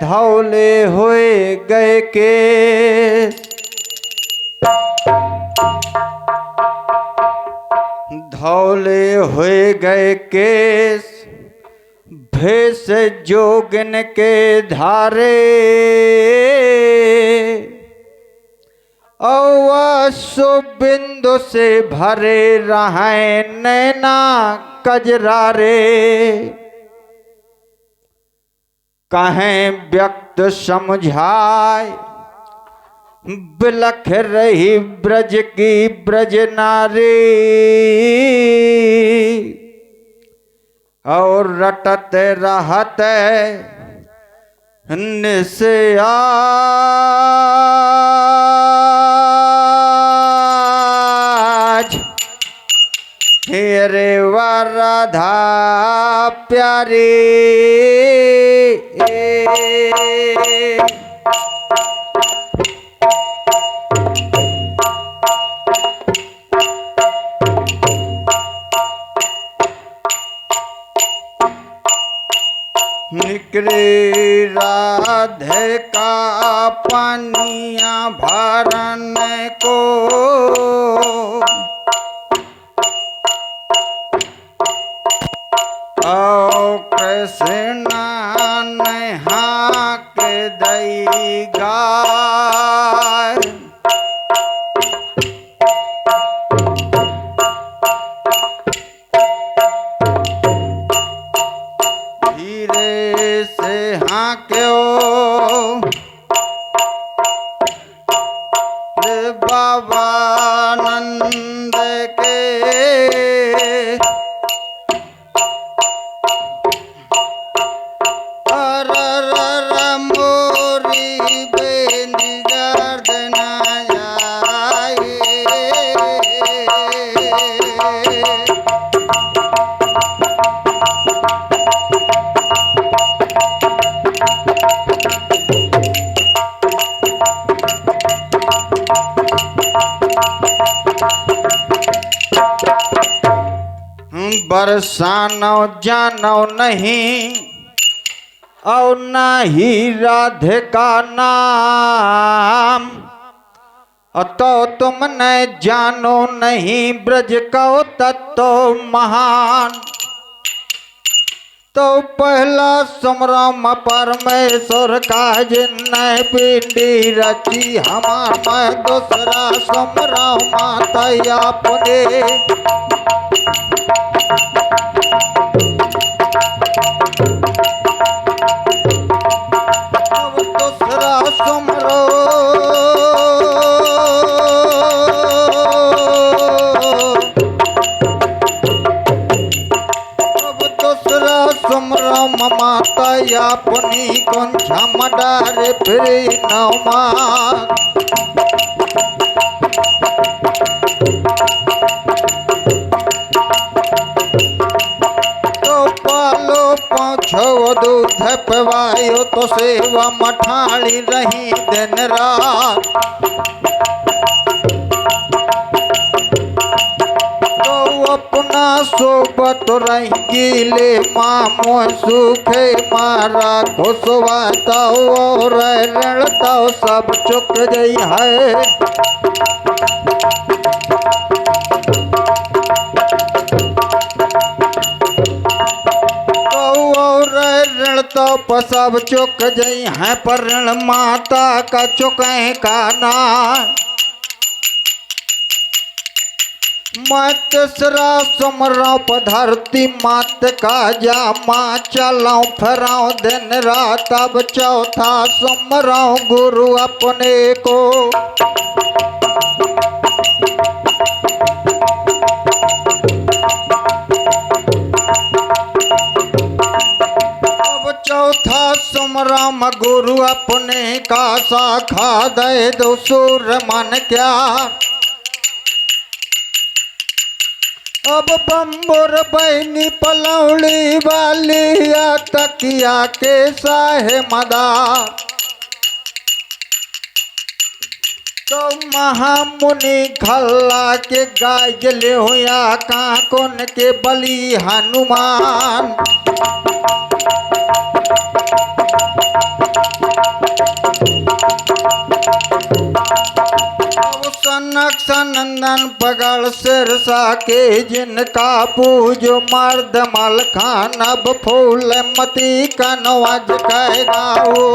धौले हुए गए केस, धौले हुए गए केस, भेष जोगिन के धारे, बिंदु से भरे रहे नैना कजरारे। कहें व्यक्त समझाए बिलख रही ब्रज की ब्रज नारी, और रटत रहत निस्या रे वा राधा प्यारी। निकले राधे का पानिया भरन को, कृष्ण नहा के दई गाय, धीरे से हाँक्यो बाबा नंद के, बरसानो जानो नहीं और ना ही राधे का नाम, तो तुम न जानो नहीं ब्रज को तत्व महान। तो पहला सुमरम परमेश्वर का जिन्ने पिंडी रची हमार में, दूसरा सुमरम माता अपने, अब दूसरा सुमरो माता अपनी कुंछा मडारे फिर नौमा, तो पालो पहुँचो दूध पवायो, तो सेवा मठाड़ी रही दिन रात, अपना सोबत रही ले मामो सुखे मारा खुशवाता और रणता सब चुक गई है। तो सब चुक गई है, पर ऋण माता का चुके का ना, मत सरा सुमराओ पधरती मात का जा माँ चलाओ फराओ दिन रात, अब चौथा सुमराओ गुरु अपने को, अब चौथा सुमराम गुरु अपने का, शाखा दे दो सूर मन क्या, अब बम्बुर बैनी पलौड़ी वाली तकिया के साहे मदा, तो महामुनि खल्ला के गाय जले हुआ काकोन के बलि हनुमान। सनक सनंदन पगड़ सिरसा के जिनका पूजो मर्द मलखान अब फूल मती कनवज कह गाओ।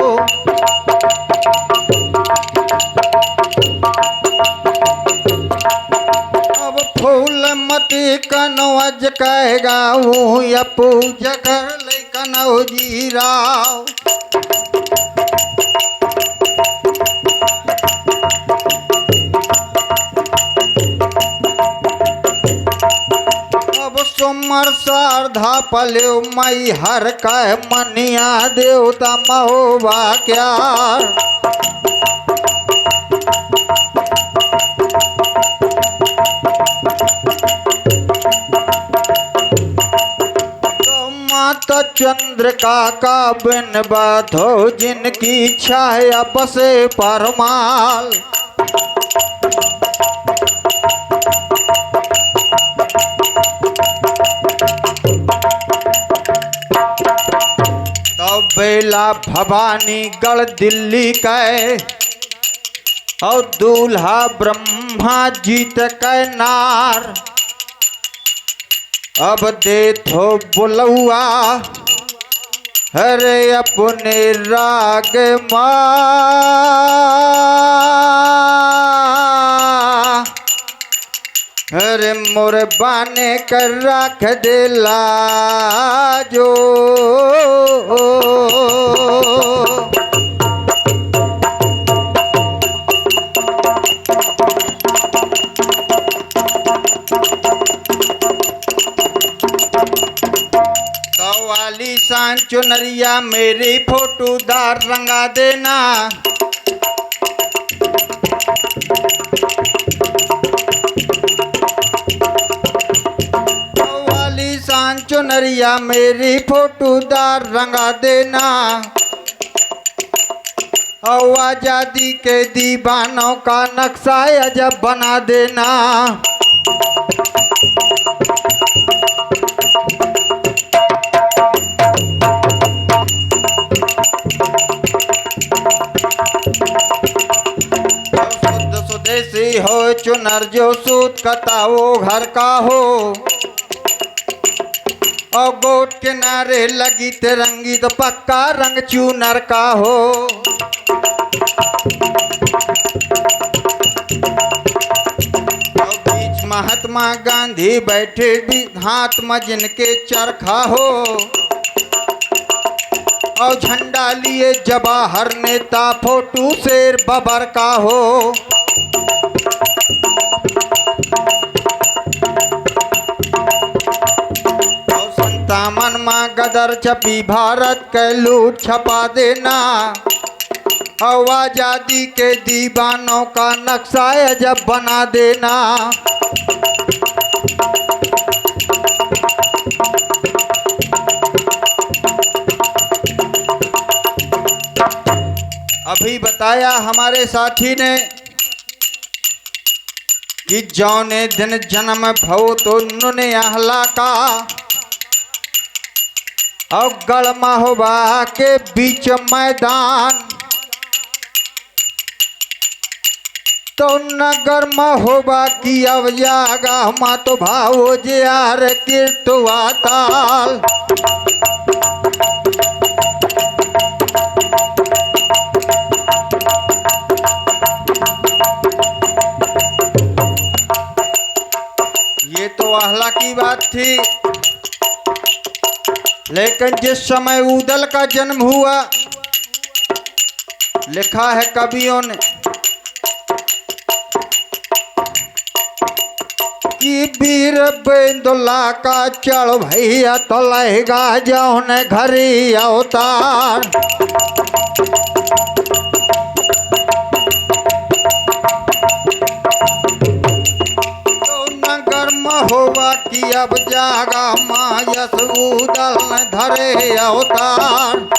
अब फूल मती कनवज कह गाओ या पूज कर ले कनौ जीराव। सोमर शारदा पल्यो मई हर कह मनिया देवता महोबा क्या। तो माता चंद्रिका का बिन बाधो जिनकी छाया बसे परमाल। बेला भवानी गढ़ दिल्ली कै और दूल्हा ब्रह्मा जीत कै नार। अब दे थो बुलौआ हरे अपने राग माँ। हरे मोर बाने कर रख दे लाजो। वाली शान चुनरिया मेरी फोटोदार रंगा देना। वाली शान चुनरिया मेरी फोटोदार रंगा देना। और आजादी के दीवानों का नक्शा अजब बना देना। स्वदेशी हो चुनर जो सूत कता वो घर का हो। और गोट किनारे लगी तिरंगी तो पक्का रंग चूनर का हो। और बीच महात्मा गांधी बैठे भी हाथ में जिनके चरखा हो। और झंडा लिए जवाहर नेता फोटो शेर बबर का हो। और संतामन माँ गदर छपी भारत के लूट छपा देना। और आजादी के दीवानों का नक्शा अजब बना देना। अभी बताया हमारे साथी ने कि जौने दिन जन्म भव तो नुने आहला का। और गढ़ महोबा के बीच मैदान। तो नगर महोबा की अब जागा मा तो भावो जियार कीर्तुआ ताल। ये तो आहला की बात थी। लेकिन जिस समय उदल का जन्म हुआ लिखा है कवियों ने कि वीर बेंदुला का चढ़ भैया तो लहेगा जौन घरी अवतार। तो नगर महोबा की अब जागा मायस उदल न धरे अवतार।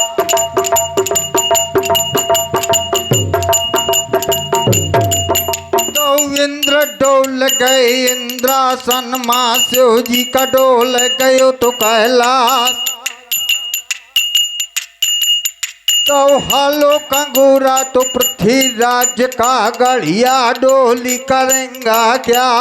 गए इंद्रासन माँ शिव जी का डोल गयो तो कैलाश। तो हालो कंगूरा तो पृथ्वीराज का गढ़िया डोली करेंगा क्या।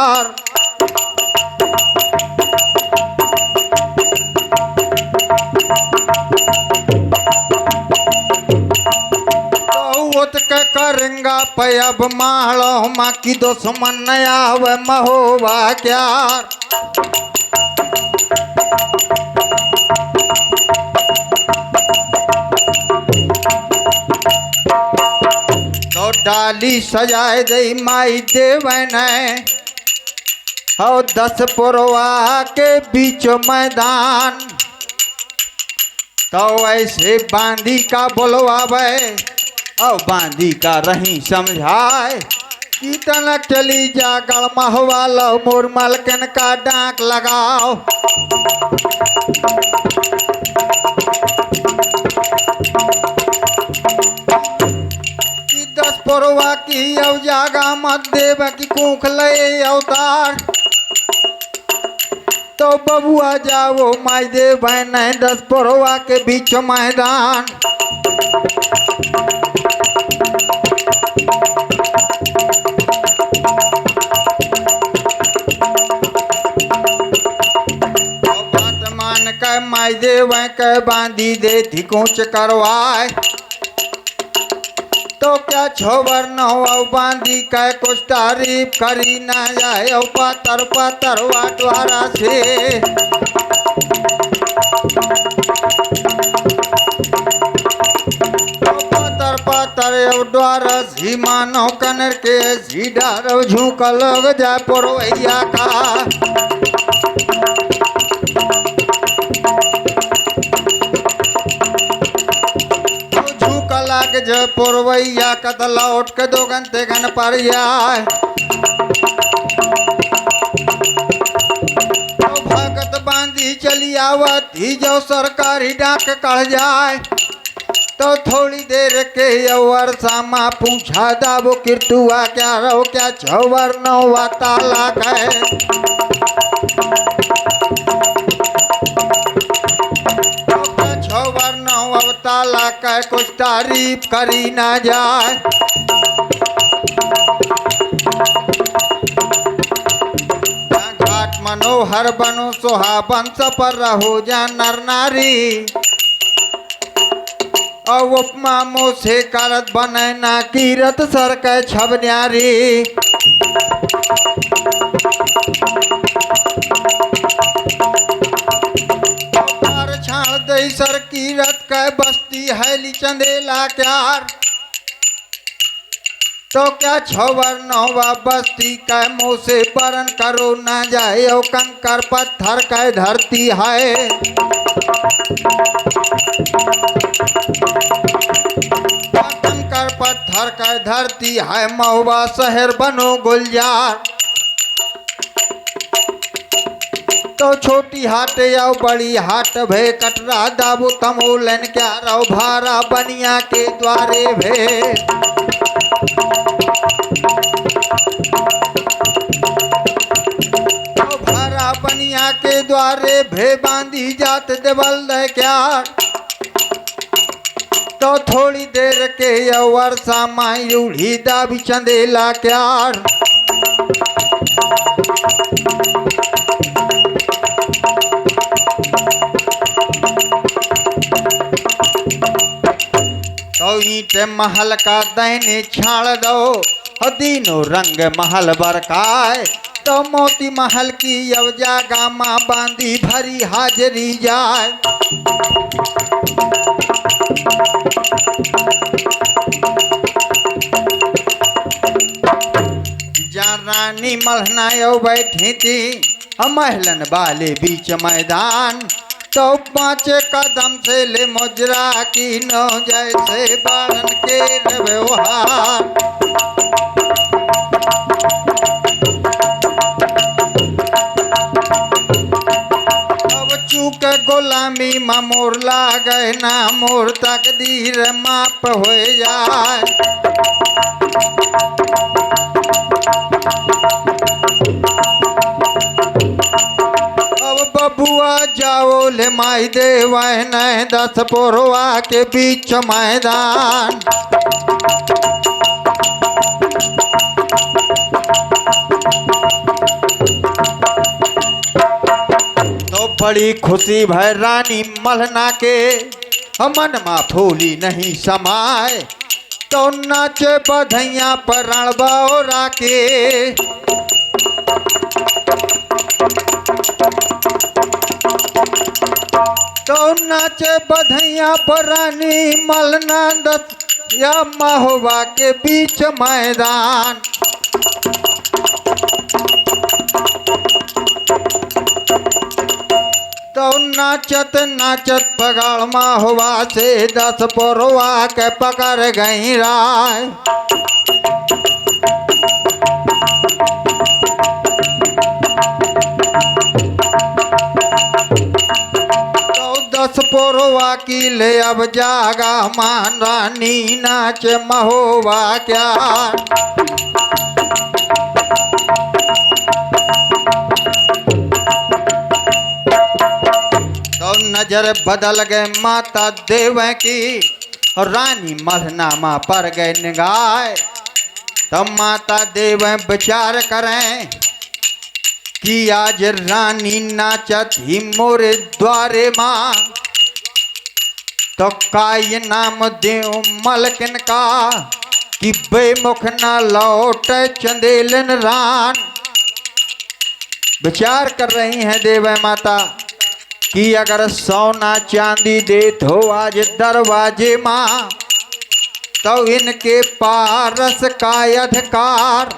के करेंगा पयब मालो माँ की दुश्मन नया व महोवा क्या। तो डाली सजाए दे माई देवन और 10 पुरवा के बीच मैदान। तो ऐसे बांदी का बोलवावे और बांदी का रही समझाए कि तनक चली जा गढ़ महवालो मोर मलकन का डांक लगाओ। कि 10 पुरवा की अव जागा मत देव की कूख ले अवतार। तो बबुआ जाओ माई देव बहन 10 पुरवा के बीच मैदान। माई देव के बांधी दे थी कूच करवाए। तो क्या छोवर न हो बांधी के कुछ तारीफ करी ना जाए पातर पातर वाटवारा से। पातर पातर द्वारा सी मानो कनर के सी डारो झूक लग जाए पुरवैया का। लाग जो पुरवैया कद लौट के 2 घंटे घन पर जाए। तो भगत बांधी चली आवत ही जो सरकारी डाक कढ़ जाए। तो थोड़ी देर के यवर सामा पूछा दाबो किरतुआ क्या रहो क्या छवर नौवा ताला है। ताला का कुछ तारीफ करी ना जाए। घाट मनोहर बनो सुहावन सफर रहो जा नर नारी। और उपमा मोसे करत बने ना कीरत सर के छब न्यारी। सर कीरत के बस्ती हैली चंदेला क्यार। तो क्या छवर नौवा बस्ती के मुँह से बरन करो ना जाए और कंकर पत्थर के धरती है। कंकर पत्थर के धरती है महुआ शहर बनो गुलजार। तो छोटी हाट या बड़ी हाट भे कटरा दाबू तमोलन क्या रहो भारा बनिया के द्वारे भे। तो भारा बनिया के द्वारे भे बांधी जात देवल दे क्या। तो थोड़ी देर के यवर सामा यूढ़ी दाबी चंदेला क्या। तो ईंट महल का दैने छाड़ दो दीनो रंग महल बरकाए। तो मोती महल की अब जागा माँ बांधी भरी हाजरी जाए। जहाँ रानी मलहना बैठी थी महलन वाले बीच मैदान। तो 5 कदम से ले मुजरा की नो जैसे बालन के व्यवहार। अब चूक गुलामी में मोर लागे ना मोर तकदीर माप हो जाए। अब बबुआ जाओ ले माई देवै न 10 पोरवा के बीच मैदान। तो बड़ी खुशी भय रानी मलहना के मन मा फूली नहीं समाए। तो नाचे बधैया पर रणबौरा के तो नाचे बधैया पर रानी मलहना 10 या महुआ के बीच मैदान। तो नाचत नाचत पगाड़ महुआ से 10 पोरवा के पकड़ गई राय। तो 10 पोरवा की ले अब जागा मान रानी नाच महुआ क्या। नजर बदल गए माता देव की और रानी मलहना मां पर गए निगाह। तब माता देव विचार करें कि आज रानी नाचत ही मोरे द्वारे मां। तो काय नाम देव मलकिन का कि बेमुख न लौट चंदेलन रान। विचार कर रही हैं देव माता कि अगर सोना चांदी दे तो आज दरवाजे मां। तो इनके पारस का अधिकार।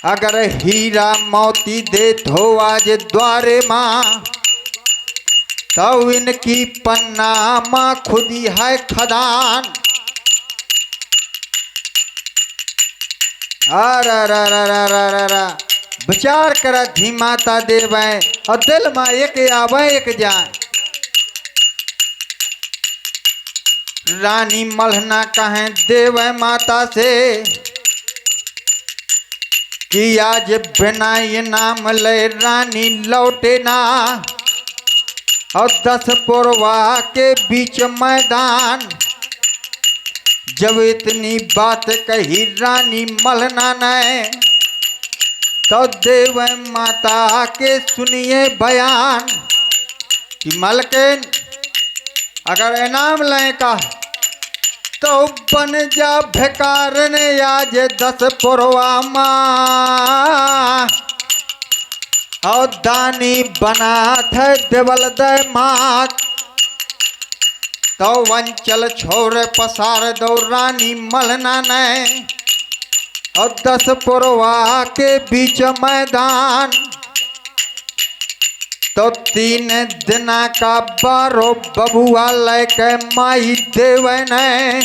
अगर हीरा मोती दे तो आज द्वारे मां। तो इनकी पन्ना मां खुदी है खदान। अरे विचार करा थी माता देव और दिल में एक आवे एक जाए। रानी मलहना कहें देव माता से कि आज बिना ये नाम ले रानी लौटे ना। और 10 पोरवा के बीच मैदान। जब इतनी बात कही रानी मलहना ने तो देव माता के सुनिए बयान कि मलकिन अगर इनाम लें का तो बन जा भिकार ने आज 10 पोरवा मां। और दानी बना थे देवल दे मात। तो वंचल छोड़ पसार दो रानी मलहना ने और 10 पोरवा के बीच मैदान। तो 3 दिन का 12 बबुआ लेके माई देव ने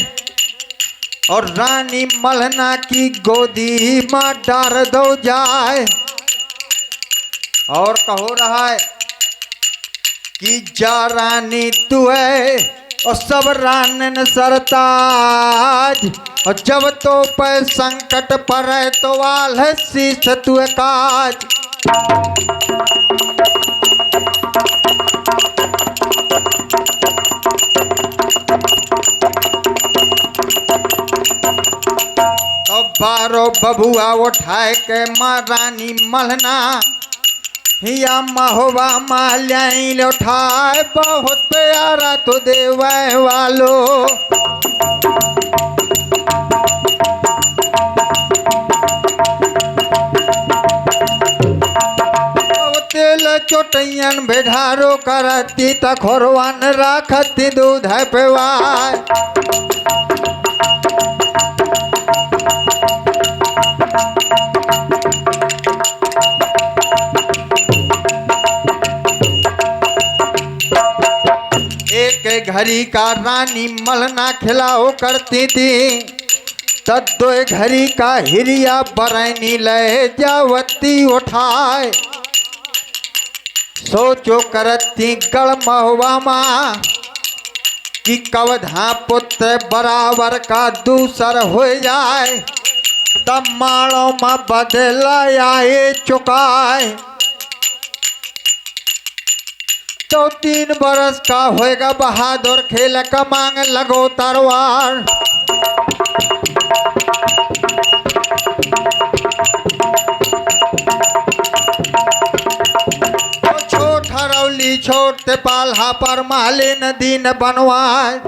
और रानी मलहना की गोदी मां डार दो जाए। और कहो रहा है कि जा रानी तू है और सब रानन सरताज। और जब तो पे संकट पर है तो वाल है शीश तू काज। तो 12 बबुआ उठाए के मां रानी मलहना हिया महुआ माल्याई उठाए। बहुत प्यारा तो देव वालो। तेल चोटैयन भेढ़ारो करती तखोरवन राखती दूध पेवाय। एक घड़ी का रानी मलहना खिलाओ करती थी। तद्दो घड़ी का हिरिया बरैनी ले जावती उठाए। सोचो करती गढ़ महुआ मां कि कवधा पुत्र बराबर का दूसर हो जाए। तब माड़ों में बदला आए चुकाए। तो 3 बरस का होएगा बहादुर खेल का मांग लगो तरवार। तो छोट हरौली छोड़ते पाल्हा पर माले नदी न बनवाए।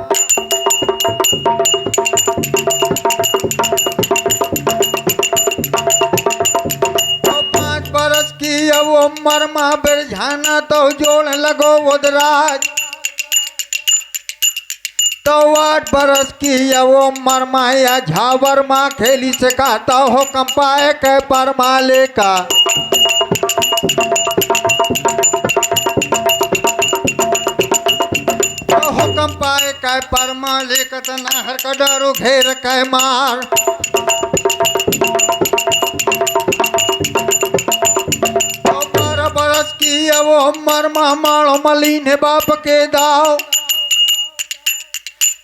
तो 5 बरस की अब उम्र माँ बिरझाना तो जोड़ लगो उदराज। तो 8 बरस की अब उम्र माया झावर माँ खेली सिखाता हो कंपाए के परमाले का। तो हुक्म पाए कै परमाले का नहर का डरो घेर कै मार। तो 12 बरस की अब उम्र माँ माड़ो मली ने बाप के दाव।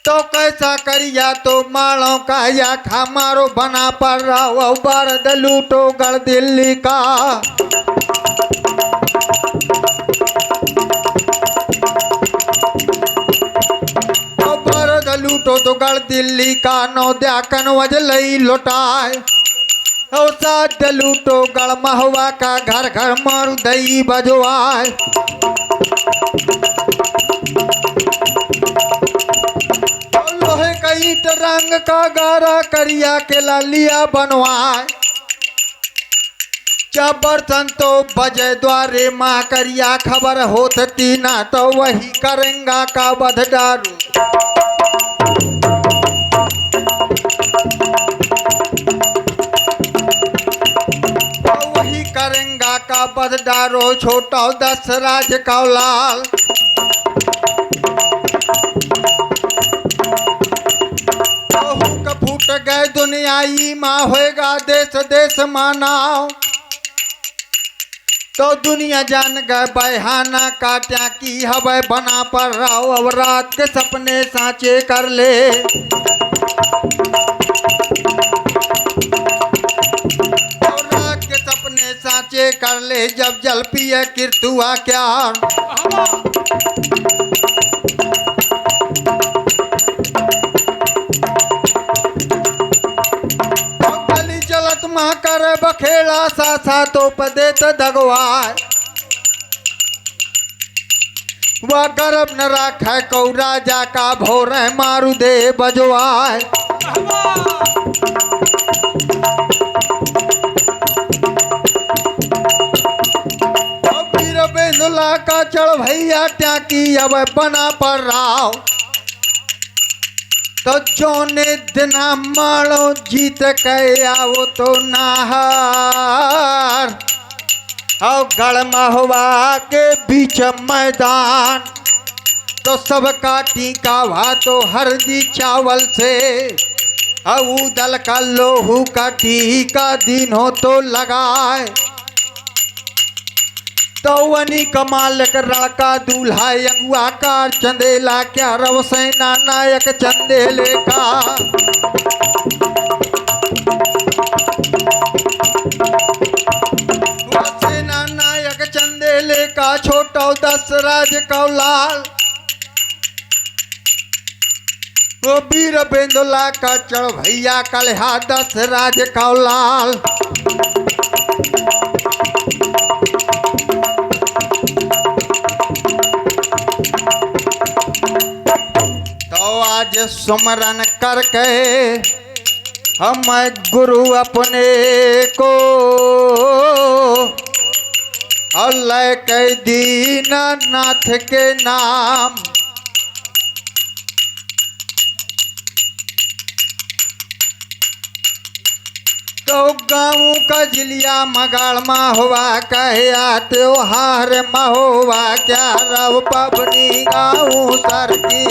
तो कैसा करिया तो माड़ों का या खा मारो बना पर रहो बरद लूटो गढ़ दिल्ली का। तो बरद लूटो तो गढ़ दिल्ली का नौद्या कनवज लई लुटाए। तो साथ लूटो गढ़ महुआ का घर घर मारू दई बजवाए। लोहे का ईट रंग का गारा करिया के लालिया बनवाए। जब बर्तन तो बजे द्वारे माँ करिया खबर होत तीना तो वही करेंगा का बध डारू। तो वही करेंगा का बध डारो छोटा 10 राज का लाल। फूट गए दुनियाई माँ होएगा देश देश मानाओ। तो दुनिया जान गए बहाना काट्या की हवे बना पर रहो अब रात के सपने साँचे कर ले। तो रात के सपने साँचे कर ले जब जल पिए कीर्तुआ क्या। माँ कर बखेड़ा सा सा तो पदेत दगवाए। वह गर्भ न राखे कौ राजा का भोर मारू दे बजवाए। वीर बेंदुला का चढ़ भैया त्या की अब बना पर राव। तो जोने दिना माड़ो जीत के आओ तो नाहर। और गढ़ महुआ के बीच मैदान। तो सबका टीका हुआ तो हरदी चावल से। और दल का लोहू का टीका दिन हो तो लगाए। तो वनी कमाल कर लड़का दूल्हा अगुआ का चंदेला क्या रव सेना नायक चंदेले का। सेना नायक चंदेले का छोटा 10 राज का लाल। वो वीर बेंदुला का चढ़ भैया कलहा 10 राज का लाल। आज सुमरन करके हम गुरु अपने को अल्लाह के दीनानाथ के नाम। तो गाँव का जिलिया मगाड़ माँ हुआ कहया त्योहार महुआ क्या रव पबनी गाँव सर की।